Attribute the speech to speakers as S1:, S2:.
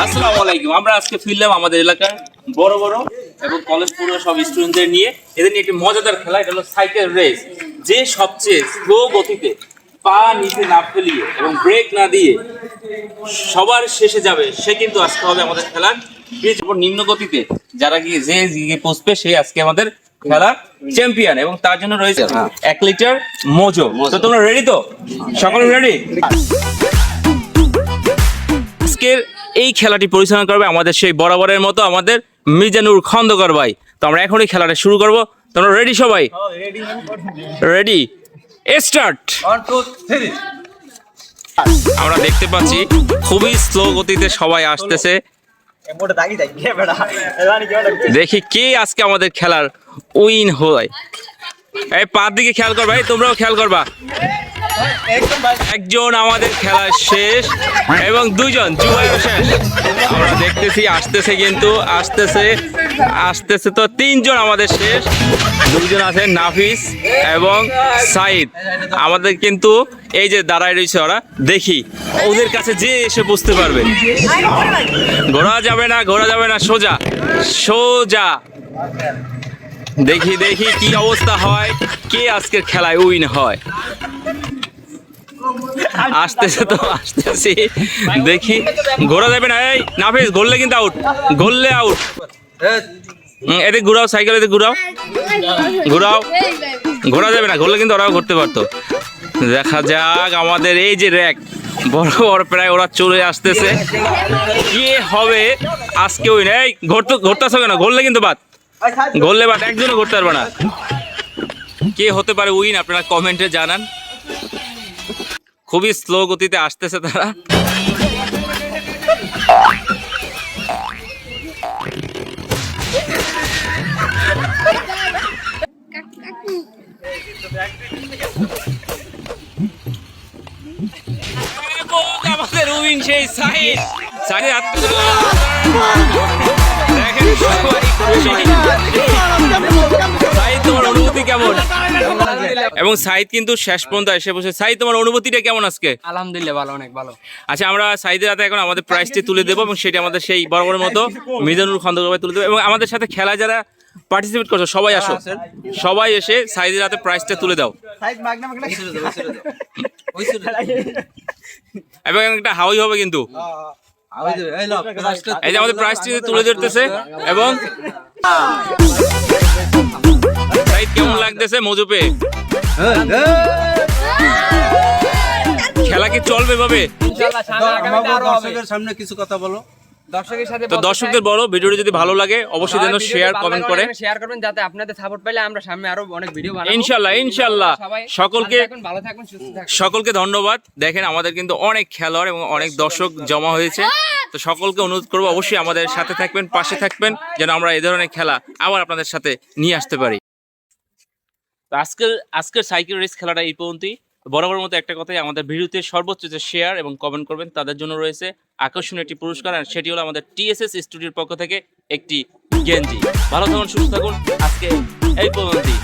S1: আসসালামু আলাইকুম। আমরা আজকে ফিরলাম আমাদের এলাকার বড় বড় এবং কলেজ পড়ুয়া সব স্টুডেন্টদের নিয়ে, এদের নিয়ে একটি মজাদার খেলা, এটা হলো সাইকেল রেস। যে সবচেয়ে স্লো গতিতে পা নিচে না ফেলিয়ে এবং ব্রেক না দিয়ে সবার শেষে যাবে, সে কিন্তু আজকে হবে আমাদের খেলার নিম্ন গতিতে যারা গিয়ে যে পৌঁছবে সে আজকে আমাদের খেলার চ্যাম্পিয়ন। এবং তার জন্য রয়েছে 1 লিটার মোজো। তো তোমরা রেডি তো? সকলে রেডি? আজকের এই খেলাটি পরিচালনা করবে আমাদের সেই বরাবরের মতো আমাদের মিজানুর খন্দকার ভাই। তো আমরা এখনই খেলাটা শুরু করব। তোমরা রেডি সবাই? Ready, start. আমরা দেখতে পাচ্ছি খুবই স্লো গতিতে সবাই আসতেছে। দেখি কে আজকে আমাদের খেলার উইন হয়। এই পার দিকে খেয়াল করবা, তোমরাও খেয়াল করবা। একজন আমাদের খেলা শেষ এবং দুইজন জুবাইও শেষ। আমরা দেখতেছি আসতেছে, কিন্তু আসতেছে তো 3 জন আমাদের শেষ। 2 জন আছেন নাফিস এবং সাইদ। আমাদের কিন্তু এই যে দাঁড়ায় রয়েছে ওরা, দেখি ওদের কাছে যে এসে বুঝতে পারবে। ঘোরা যাবে না, সোজা সোজা। দেখি কি অবস্থা হয়, কে আজকের খেলায় উইন হয়। আসতেছি দেখি। ঘোরা যাবে না, এই নাফিস গোললে কিন্তু আউট, গোললে আউট। এদিকে ঘুরাও, সাইকেল এদিকে ঘুরাও। ঘোরা যাবে না, ঘুরলে কিন্তু ওরাও ঘুরতে পারতো। দেখা যাক আমাদের এই যে র্যাক বড় প্রায় ওরা চলে আসতেছে। কে হবে আজকে উইন? এই ঘুরতেছ কেন? ঘুরলে কিন্তু বাদ, ঘুরলে বাদ, একজনও ঘুরতে পারবে না। কে হতে পারে উইন আপনারা কমেন্টে জানান। খুবই স্লো গতিতে আসতেছে তারা। আমাদের উইন সেই সাইড দেখেন সবাই খুশি। সাইদ, তোমার অনুভূতি কেমন? এবং সাইদ কিন্তু শেষ পর্যন্ত এসে বসে। সাইদ, তোমার অনুভূতিটা কেমন আজকে?
S2: আলহামদুলিল্লাহ ভালো, অনেক ভালো।
S1: আচ্ছা, আমরা সাইদের হাতে এখন আমাদের প্রাইজটি তুলে দেবো এবং সেটা আমাদের সেই বরাবরের মতো মিজানুর খন্দকার তুলে দেবো। এবং আমাদের সাথে খেলা যারা পার্টিসিপেট করছো সবাই আসো, সবাই এসে সাইদের হাতে প্রাইজটা তুলে দাও। এবং একটা হাওয়াই হবে কিন্তু। এই যে আমাদের প্রাইজটি তুলে ধরতেছে। এবং সাইদ, কেমন লাগতেছে মজু পেয়ে? খেলা কি চলবে ভাবে?
S3: সামনে কিছু কথা বলো
S2: দর্শকের সাথে।
S1: তো দর্শকদের বলো, ভিডিওটি যদি ভালো লাগে অবশ্যই যেন শেয়ার কমেন্ট করে
S2: শেয়ার করবেন, যাতে আপনাদের সাপোর্ট পেলে আমরা সামনে আরো অনেক ভিডিও বানাবো
S1: ইনশাআল্লাহ। সকলকে
S2: ভালো থাকুন, সুস্থ থাকুন।
S1: সকলকে ধন্যবাদ। দেখেন আমাদের কিন্তু অনেক খেলোয়াড় এবং অনেক দর্শক জমা হয়েছে। তো সকলকে অনুরোধ করবো অবশ্যই আমাদের সাথে থাকবেন, পাশে থাকবেন, যেন আমরা এই ধরনের খেলা আবার আপনাদের সাথে নিয়ে আসতে পারি। তো আজকের সাইকেল রেস খেলাটা এই পর্যন্তই। বরাবর মতো একটা কথাই, আমাদের ভিডিওতে সর্বোচ্চ যে শেয়ার এবং কমেন্ট করবেন তাদের জন্য রয়েছে আকর্ষণীয় একটি পুরস্কার, আর সেটি হলো আমাদের TSS স্টুডিওর পক্ষ থেকে একটি গেঞ্জি। ভালো থাকুন, সুস্থ থাকুন। আজকে এই পর্যন্তই।